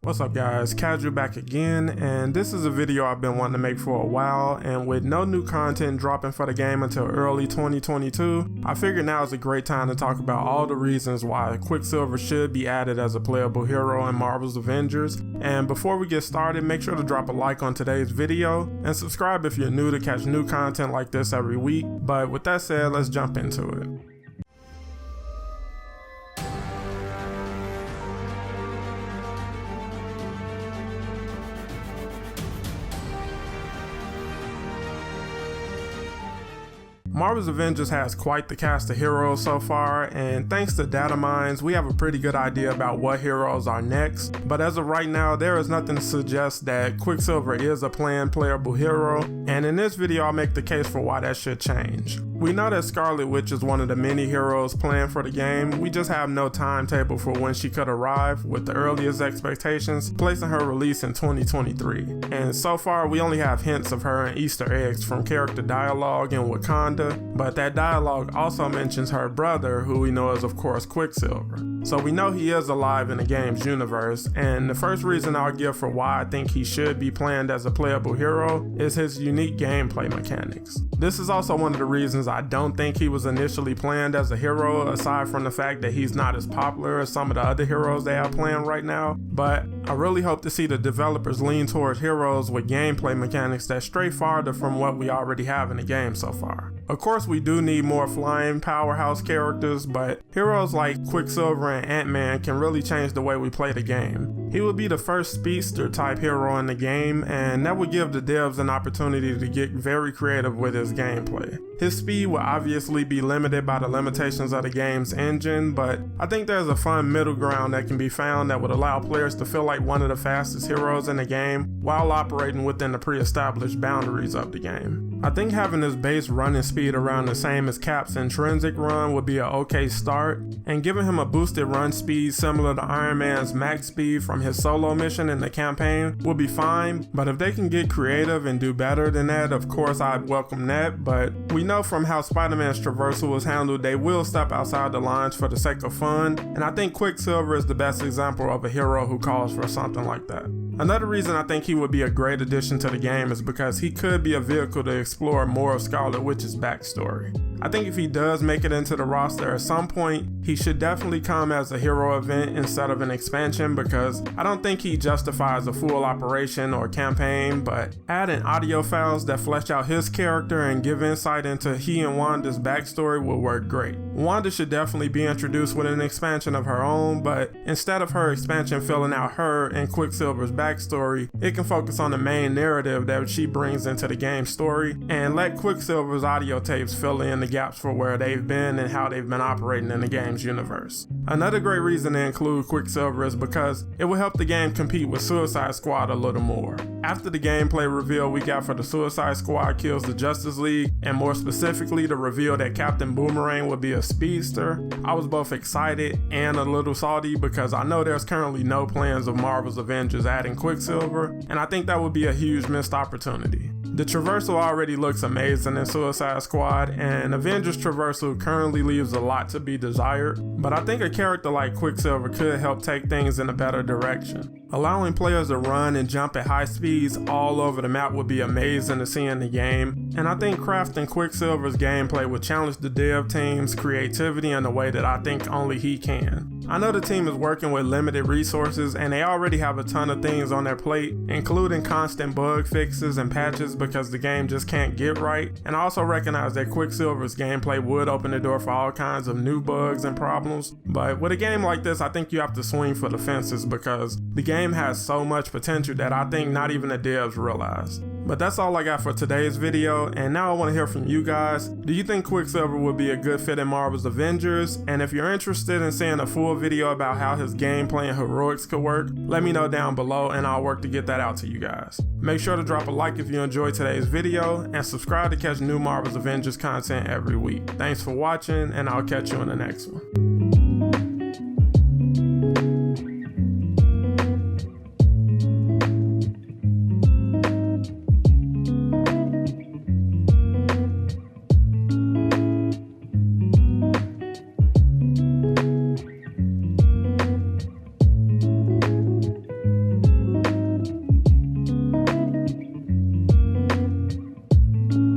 What's up guys, Casual back again, and this is a video I've been wanting to make for a while, and with no new content dropping for the game until early 2022, I figured now is a great time to talk about all the reasons why Quicksilver should be added as a playable hero in Marvel's Avengers. And before we get started, make sure to drop a like on today's video, and subscribe if you're new to catch new content like this every week. But with that said, let's jump into it. Marvel's Avengers has quite the cast of heroes so far, and thanks to data mines, we have a pretty good idea about what heroes are next. But as of right now, there is nothing to suggest that Quicksilver is a planned playable hero, and in this video I'll make the case for why that should change. We know that Scarlet Witch is one of the many heroes planned for the game, we just have no timetable for when she could arrive, with the earliest expectations placing her release in 2023. And so far we only have hints of her and Easter eggs from character dialogue in Wakanda, but that dialogue also mentions her brother, who we know is of course Quicksilver. So we know he is alive in the game's universe, and the first reason I'll give for why I think he should be planned as a playable hero is his unique gameplay mechanics. This is also one of the reasons I don't think he was initially planned as a hero, aside from the fact that he's not as popular as some of the other heroes they have planned right now, but I really hope to see the developers lean towards heroes with gameplay mechanics that stray farther from what we already have in the game so far. Of course we do need more flying powerhouse characters, but heroes like Quicksilver and Ant-Man can really change the way we play the game. He would be the first speedster type hero in the game, and that would give the devs an opportunity to get very creative with his gameplay. His speed will obviously be limited by the limitations of the game's engine, but I think there's a fun middle ground that can be found that would allow players to feel like one of the fastest heroes in the game while operating within the pre-established boundaries of the game. I think having his base running speed around the same as Cap's intrinsic run would be an okay start, and giving him a boosted run speed similar to Iron Man's max speed from his solo mission in the campaign would be fine, but if they can get creative and do better than that, of course I'd welcome that. But we know from how Spider-Man's traversal was handled, they will step outside the lines for the sake of fun, and I think Quicksilver is the best example of a hero who calls for something like that. Another reason I think he would be a great addition to the game is because he could be a vehicle to explore more of Scarlet Witch's backstory. I think if he does make it into the roster at some point, he should definitely come as a hero event instead of an expansion, because I don't think he justifies a full operation or campaign, but adding audio files that flesh out his character and give insight into he and Wanda's backstory will work great. Wanda should definitely be introduced with an expansion of her own, but instead of her expansion filling out her and Quicksilver's backstory, it can focus on the main narrative that she brings into the game's story, and let Quicksilver's audio tapes fill in the gaps for where they've been and how they've been operating in the game's universe. Another great reason to include Quicksilver is because it will help the game compete with Suicide Squad a little more. After the gameplay reveal we got for the Suicide Squad kills the Justice League, and more specifically the reveal that Captain Boomerang would be a speedster, I was both excited and a little salty, because I know there's currently no plans of Marvel's Avengers adding Quicksilver, and I think that would be a huge missed opportunity. The traversal already looks amazing in Suicide Squad, and Avengers traversal currently leaves a lot to be desired, but I think a character like Quicksilver could help take things in a better direction. Allowing players to run and jump at high speeds all over the map would be amazing to see in the game, and I think crafting Quicksilver's gameplay would challenge the dev team's creativity in a way that I think only he can. I know the team is working with limited resources, and they already have a ton of things on their plate, including constant bug fixes and patches because the game just can't get right, and I also recognize that Quicksilver's gameplay would open the door for all kinds of new bugs and problems, but with a game like this I think you have to swing for the fences, because the game has so much potential that I think not even the devs realize. But that's all I got for today's video, and now I want to hear from you guys. Do you think Quicksilver would be a good fit in Marvel's Avengers? And if you're interested in seeing a full video about how his gameplay and heroics could work, let me know down below and I'll work to get that out to you guys. Make sure to drop a like if you enjoyed today's video, and subscribe to catch new Marvel's Avengers content every week. Thanks for watching, and I'll catch you in the next one.